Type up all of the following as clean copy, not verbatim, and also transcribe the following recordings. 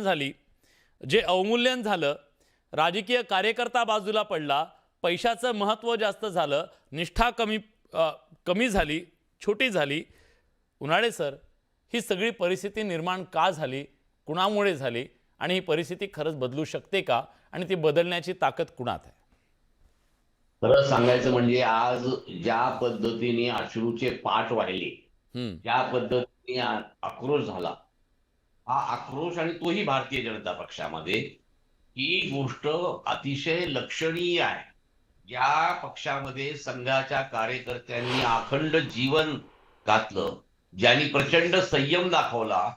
झाली, जे अवमूल्यन झालं, राजकीय कार्यकर्ता बाजूला पडला, पैशाचं महत्त्व जास्त झालं, निष्ठा कमी झाली, छोटी झाली. उन्हाळे सर, ही सगळी परिस्थिती निर्माण का झाली, कुणामुळे झाली आणि ही परिस्थिती खरंच बदलू शकते का आणि ती बदलण्याची ताकद कुणात आहे? खरं सांगायचं म्हणजे आज ज्या पद्धतीने अश्रूचे पाठ वाहिले, हं, ज्या पद्धतीने आक्रोश झाला, हा आक्रोश आणि तोही भारतीय जनता पक्षामध्ये, ही गोष्ट अतिशय लक्षणीय आहे. ज्या पक्षामध्ये संघाच्या कार्यकर्त्यांनी अखंड जीवन घातलं, ज्यांनी प्रचंड संयम दाखवला,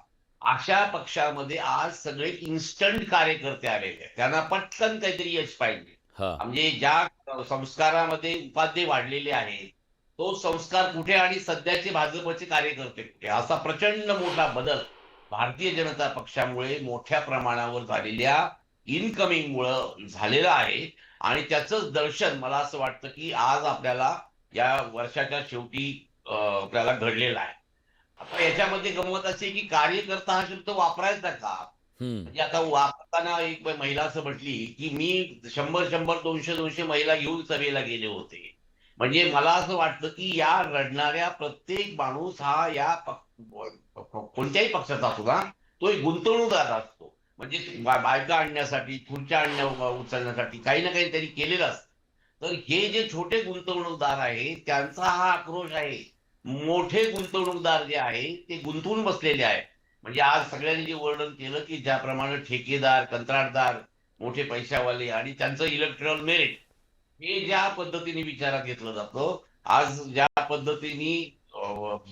अशा पक्षामध्ये आज सगळे इन्स्टंट कार्यकर्ते आलेले आहेत. त्यांना पटकन काहीतरी यश पाहिजे. हां. म्हणजे ज्या संस्कारामध्ये उपाध्ये वाढलेले आहेत, तो संस्कार कुठे आणि सध्याचे भाजपचे कार्यकर्ते कुठे, असा प्रचंड मोठा बदल भारतीय जनता पक्षामुळे मोठ्या प्रमाणावर झालेल्या इनकमिंगमुळं झालेलं आहे. आणि त्याचंच दर्शन मला असं वाटतं, की आज आपल्याला या वर्षाच्या शेवटी आपल्याला घडलेलं आहे. आता याच्यामध्ये गंमत अशी आहे, की कार्यकर्ता हा शब्द वापरायचा का? हं. म्हणजे आता वापरताना एक महिला असं म्हटली, की मी 100-100, 200-200 महिला घेऊन सभेला गेले होते. म्हणजे मला असं वाटतं, की या रडणाऱ्या प्रत्येक माणूस हा या कोणत्याही पक्षाचा असू ना, तो एक गुंतवणूकदार असतो. म्हणजे बायका आणण्यासाठी, खुर्च्या उचलण्यासाठी काही ना काही त्यांनी केलेलं असतं. तर हे जे छोटे गुंतवणूकदार आहेत, त्यांचा हा आक्रोश आहे. मोठे गुंतवणूकदार जे आहेत, ते गुंतवून बसलेले आहेत. म्हणजे आज सगळ्यांनी जे वर्णन केलं, की ज्याप्रमाणे ठेकेदार, कंत्राटदार, मोठे पैशावाले आणि त्यांचं इलेक्टोरल मेरिट हे ज्या पद्धतीने विचारात घेतलं जातं, आज ज्या पद्धतीने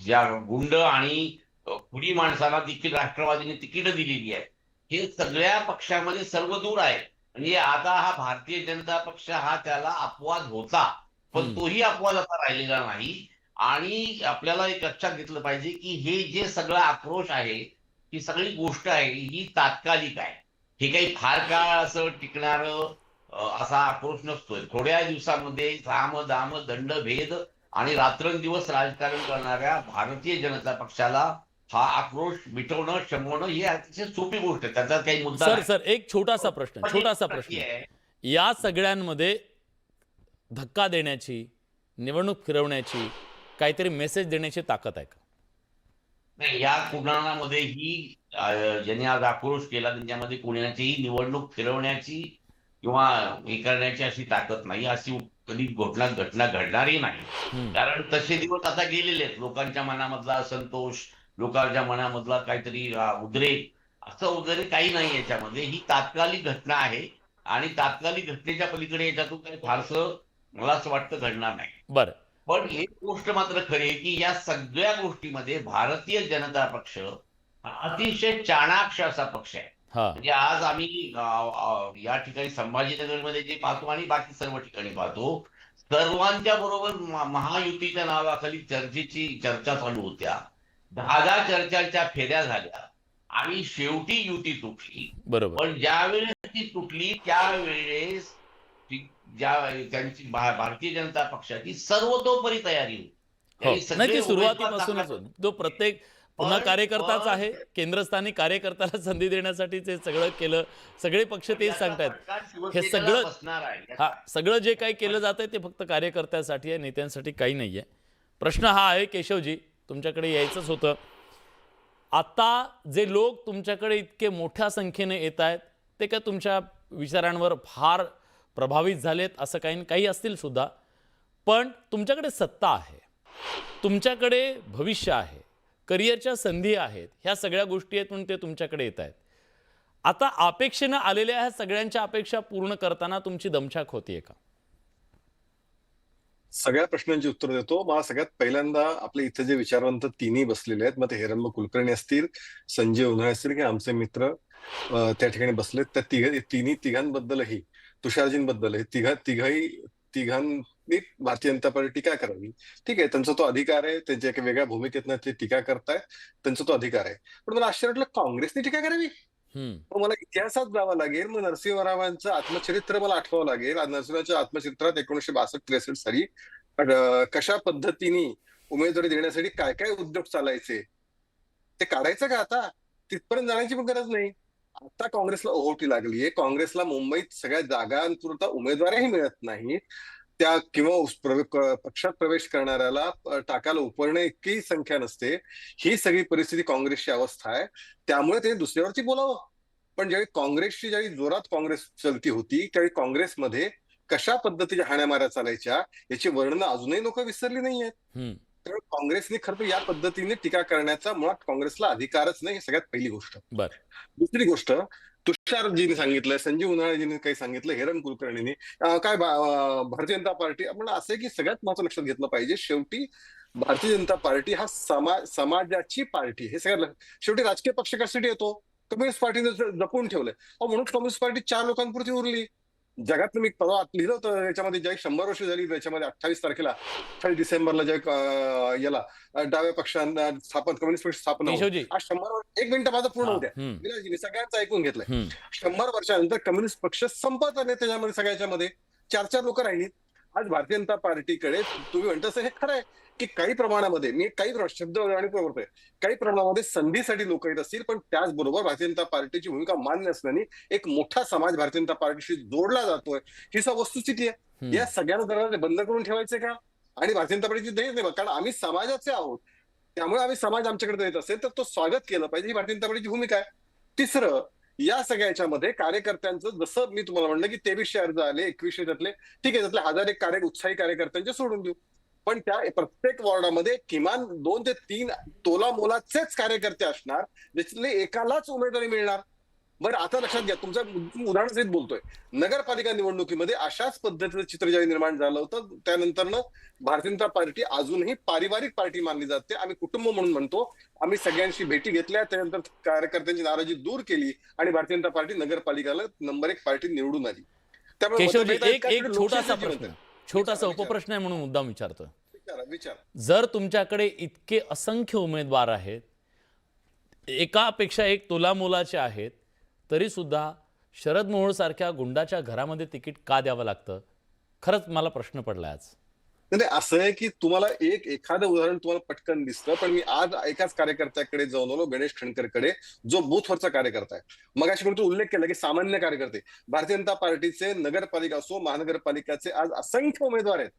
ज्या गुंड आणि कुडी माणसाला देखील राष्ट्रवादीने तिकीटं दिलेली आहेत. हे सगळ्या पक्षामध्ये सर्वदूर आहे. म्हणजे आता हा भारतीय जनता पक्ष हा त्याला अपवाद होता. पण हं. तोही अपवाद आता राहिलेला नाही. आणि आपल्याला एक लक्षात घेतलं पाहिजे, की हे जे सगळा आक्रोश आहे, ही सगळी गोष्ट आहे, ही तात्कालिक आहे. हे काही फार काळ असं टिकणारं असा आक्रोश नसतोय. थोड्या दिवसामध्ये साम, दाम, दंड, भेद आणि रात्रंदिवस राजकारण करणाऱ्या भारतीय जनता पक्षाला हा आक्रोश मिटवणं, शमवणं ही अतिशय सोपी गोष्ट आहे. त्याचा काही मुद्दा सर, नाही. सर, एक छोटासा प्रश्न, पण एक छोटासा नक्की प्रश्न. आहे. या सगळ्यांमध्ये धक्का देण्याची, निवडणूक फिरवण्याची, काहीतरी मेसेज देण्याची ताकद आहे का? नाही, या कुणालामध्ये ही ज्यांनी आज आक्रोश केला त्यांच्यामध्ये कुणाचीही निवडणूक फिरवण्याची किंवा हे करण्याची अशी ताकद नाही. अशी कधी घटना घडणारही नाही. हं. कारण तसे दिवस आता गेलेले आहेत. लोकांच्या मनामधला असंतोष, लोकांच्या मनामधला काहीतरी उद्रेक असं वगैरे काही नाही याच्यामध्ये. ही तात्कालिक घटना आहे आणि तात्कालिक घटनेच्या पलीकडे याच्यातून काही फारसं मला असं वाटतं घडणार नाही. बरं. पण एक गोष्ट मात्र खरी आहे, की या सगळ्या गोष्टीमध्ये भारतीय जनता पक्ष हा अतिशय चाणाक्ष असा पक्ष आहे. हां. म्हणजे आज आम्ही या ठिकाणी संभाजीनगरमध्ये जे पाहतो आणि बाकी सर्व ठिकाणी पाहतो, सर्वांच्या बरोबर महायुतीच्या नावाखाली चर्चेची चर्चा चालू होत्या. 10-10 चर्चांच्या फेऱ्या झाल्या आणि शेवटी युती तुटली. बरोबर. पण ज्यावेळेस ती तुटली त्यावेळेस ती ज्या त्यांची भारतीय जनता पक्षाची सर्वतोपरी तयारी होती. हो. त्यांनी नाही, सगळे ती उमेदवार सुरुवातीपासूनच दाखल होती. तो प्रत्येक पुन्हा पण कार्यकर्ताच पण आहे. केंद्रस्थानी कार्यकर्त्याला संधी देण्यासाठी ते सगळं केलं. सगळे पक्ष पण तेच याचा सांगतायत. फटका हे शिवसेनेला सगळं बसणार आहे. हां, याचा सगळं जे काही केलं फट जातंय ते फक्त कार्यकर्त्यासाठी आहे, नेत्यांसाठी काही नाहीये. प्रश्न हा आहे केशवजी, तुमच्याकडे यायचंच होतं. आता जे लोक तुमच्याकडे इतके मोठ्या संख्येने येतायत, ते काय तुमच्या विचारांवर फार प्रभावित झालेत असं काही काही असतील सुद्धा. पण तुमच्याकडे सत्ता आहे, तुमच्याकडे भविष्य आहे, करिअरच्या संधी आहेत, ह्या सगळ्या गोष्टी आहेत म्हणून ते तुमच्याकडे येत आहेत. आता अपेक्षेनं आलेल्या ह्या सगळ्यांच्या अपेक्षा पूर्ण करताना तुमची दमछाक होतीये का? सगळ्या प्रश्नांची उत्तर देतो. मला सगळ्यात पहिल्यांदा आपले इथे जे विचारवंत तिन्ही बसलेले आहेत, मग ते हेरंब कुलकर्णी असतील, संजय उन्हाळे असतील किंवा आमचे मित्र त्या ठिकाणी बसलेत, त्या तिघांबद्दलही, तुषारजींबद्दल तिघांनी भारतीय जनता पार्टी टीका करावी. ठीक आहे, त्यांचा तो अधिकार आहे. त्यांच्या एका वेगळ्या भूमिकेतनं ते टीका करतायत, त्यांचा तो अधिकार आहे. पण मला आश्चर्य वाटलं, काँग्रेसने टीका करावी. हम्म. मग मला इतिहासात जावं लागेल. मग नरसिंहरावांचं आत्मचरित्र मला आठवावं लागेल. नरसिंहाच्या आत्मचरित्रात 1962-63 साली कशा पद्धतीने उमेदवारी देण्यासाठी काय काय उद्योग चालायचे ते काढायचं का आता? तिथपर्यंत जाण्याची पण गरज नाही. आता काँग्रेसला ओहोटी लागलीये. काँग्रेसला मुंबईत सगळ्या जागांपुरता उमेदवारही मिळत नाहीत. त्या किंवा पक्षात प्रवेश करणाऱ्याला टाकायला उपरणे इतकी संख्या नसते. ही सगळी परिस्थिती काँग्रेसची अवस्था आहे. त्यामुळे ते दुसऱ्यावरती बोलावं. पण ज्यावेळी जोरात काँग्रेस चलती होती त्यावेळी काँग्रेसमध्ये कशा पद्धतीच्या हाण्यामाऱ्या चालायच्या याची वर्णनं अजूनही लोक विसरली नाहीयेत. हम्म. त्यामुळे काँग्रेसने खरं तर या पद्धतीने टीका करण्याचा मुळात काँग्रेसला अधिकारच नाही, ही सगळ्यात पहिली गोष्ट. बर. दुसरी गोष्ट, तुषारजींनी सांगितलं, संजीव उन्हाळेजींनी काही सांगितलं, हेरम कुलकर्णींनी भारतीय जनता पार्टी, आपण असं आहे की सगळ्यात महत्त्व लक्षात घेतलं पाहिजे. शेवटी भारतीय जनता पार्टी हा समाजाची पार्टी, हे सगळ्यात शेवटी राजकीय पक्ष कशासाठी येतो? कम्युनिस्ट पार्टीने जपून ठेवलंय. म्हणून कम्युनिस्ट पार्टी 4 लोकांपुरती उरली. जगात मी परवा लिहिलं होतं याच्यामध्ये, ज्या 100 वर्ष झाली त्याच्यामध्ये 28 तारखेला 28 डिसेंबरला याला डाव्या पक्षांना कम्युनिस्ट पक्ष स्थापन होऊन केशवजी, आज 100 वर्ष. एक मिनिट माझं पूर्ण होत्या. विलासजी, मी सगळ्यांचं ऐकून घेतलंय. 100 वर्षानंतर कम्युनिस्ट पक्ष संपत आले, त्याच्यामध्ये सगळ्याच्या मध्ये 4 लोक राहिली. आज भारतीय जनता पार्टीकडे तुम्ही म्हणता हे खरं आहे की काही प्रमाणामध्ये, मी काही शब्द आणि करतोय, काही प्रमाणामध्ये संधीसाठी लोक येत असतील, पण त्याचबरोबर भारतीय जनता पार्टीची भूमिका मान्य असल्याने एक मोठा समाज भारतीय जनता पार्टीशी जोडला जातोय, ही वस्तुस्थिती आहे. या सगळ्यांना दरवाजे बंद करून ठेवायचे का? आणि भारतीय जनता पार्टीची ध्येय नाही, कारण आम्ही समाजाचे आहोत, त्यामुळे आम्ही समाज आमच्याकडे येत असेल तर तो स्वागत केलं पाहिजे, ही भारतीय जनता पार्टीची भूमिका आहे. तिसरं, या सगळ्याच्यामध्ये कार्यकर्त्यांचं, जसं मी तुम्हाला म्हणलं की 2300 अर्ज आले, 2100 त्यातले ठीक आहे, त्यातले 1000 उत्साही कार्यकर्त्यांचे सोडून देऊ, पण त्या प्रत्येक वॉर्डामध्ये किमान 2 ते 3 तोला मोलाचेच कार्यकर्ते असणार, ज्याच्यातले एकालाच उमेदवारी मिळणार. बरं, आता लक्षात घ्या, तुमचं उदाहरणासहित बोलतोय, नगरपालिका निवडणुकीमध्ये अशाच पद्धतीचं चित्र ज्यावेळी निर्माण झालं होतं, त्यानंतरनं भारतीय जनता पार्टी अजूनही पारिवारिक पार्टी मानली जाते. आम्ही कुटुंब म्हणून म्हणतो. आम्ही सगळ्यांशी भेटी घेतल्या, त्यानंतर कार्यकर्त्यांची नाराजी दूर केली आणि Bharatiya Janata party नगरपालिकाला number 1 party निवडून आली. त्यामुळे केशवजी, मतभेद आहेत, एक त्याकडे छोटासा लोकशाही प्रश्न, छोटासा उपप्रश्न आहे म्हणून मुद्दाम विचारतो. विचार. जर तुमच्याकडे इतके असंख्य उमेदवार आहेत, एकापेक्षा एक तोलामोलाचे आहेत, तरी सुद्धा शरद मोहोळ सारख्या गुंडाच्या घरामध्ये तिकीट का द्यावं लागतं? खरंच मला प्रश्न पडलाय आज. नाही, असं आहे की तुम्हाला एखादं उदाहरण तुम्हाला पटकन दिसतं, पण मी आज एकाच कार्यकर्त्याकडे जाऊन आलो, गणेश खणकरकडे, जो बूथवरचा कार्यकर्ता आहे. मगाशी कोणतरी उल्लेख केला की सामान्य कार्यकर्ते, भारतीय जनता पार्टीचे नगरपालिका असो, महानगरपालिकाचे आज असंख्य उमेदवार आहेत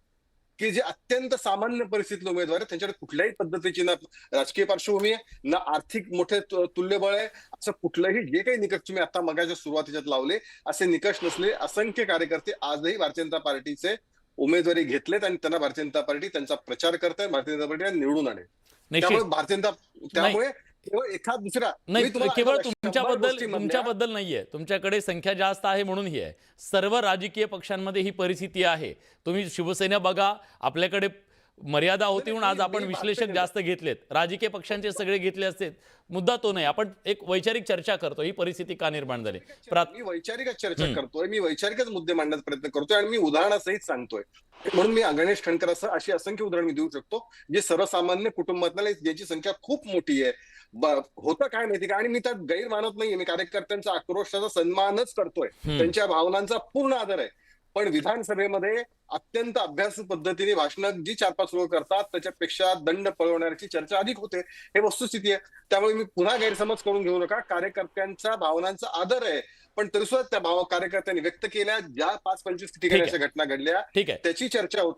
की जे अत्यंत सामान्य परिस्थितीतले उमेदवार आहेत. त्यांच्याकडे कुठल्याही पद्धतीची ना राजकीय पार्श्वभूमी आहे, ना आर्थिक मोठे तुल्यबळ आहे. असं कुठलंही जे काही निकष तुम्ही आता मगाच्या सुरुवातीच्यात लावले, असे निकष नसले असंख्य कार्यकर्ते आजही भारतीय जनता पार्टीचे उमेदवारी घेतलेत आणि त्यांना भारतीय जनता पार्टी त्यांचा प्रचार करताय, भारतीय जनता पार्टी निवडून आले. त्यामुळे भारतीय जनता, त्यामुळे केवळ एखाद दुसरा नाही, केवळ 100 गोष्टींमधल्या तुमच्याबद्दल नाहीये, तुमच्याकडे संख्या जास्त आहे म्हणून ही आहे. सर्व राजकीय पक्षांमध्ये ही परिस्थिती आहे. तुम्ही शिवसेना बघा, आपल्याकडे मर्यादा होती म्हणून आज आपण विश्लेषक जास्त घेतलेत, राजकीय पक्षांचे सगळे घेतले असते. मुद्दा तो नाही, आपण एक वैचारिक चर्चा करतो, ही परिस्थिती का निर्माण झाली. मी वैचारिकच चर्चा करतोय, मी वैचारिकच मुद्दे मांडण्याचा प्रयत्न करतोय आणि मी उदाहरणासहित सांगतोय. म्हणून मी गणेश खणकर अशी असंख्य उदाहरण मी देऊ शकतो, जे सर्वसामान्य कुटुंबातल्या ज्यांची संख्या खूप मोठी आहे. होतं काय माहिती का, आणि मी त्यात गैर मानत नाहीये, मी कार्यकर्त्यांचा आक्रोशाचा सन्मानच करतोय, त्यांच्या भावनांचा पूर्ण आदर आहे. पण विधानसभेमध्ये अत्यंत अभ्यासू पद्धतीने भाषणं जी 4-5 लोक करतात, त्याच्यापेक्षा दंड पळवण्याची चर्चा अधिक होते, हे वस्तुस्थिती आहे. त्यामुळे मी पुन्हा गैरसमज करून घेऊ नका, कार्यकर्त्यांच्या भावनांचा आदर आहे, पण तरी सुद्धा त्या कार्यकर्त्यांनी व्यक्त केल्या ज्या 5-25 ठिकाणी अशा घटना घडल्या, त्याची चर्चा होते.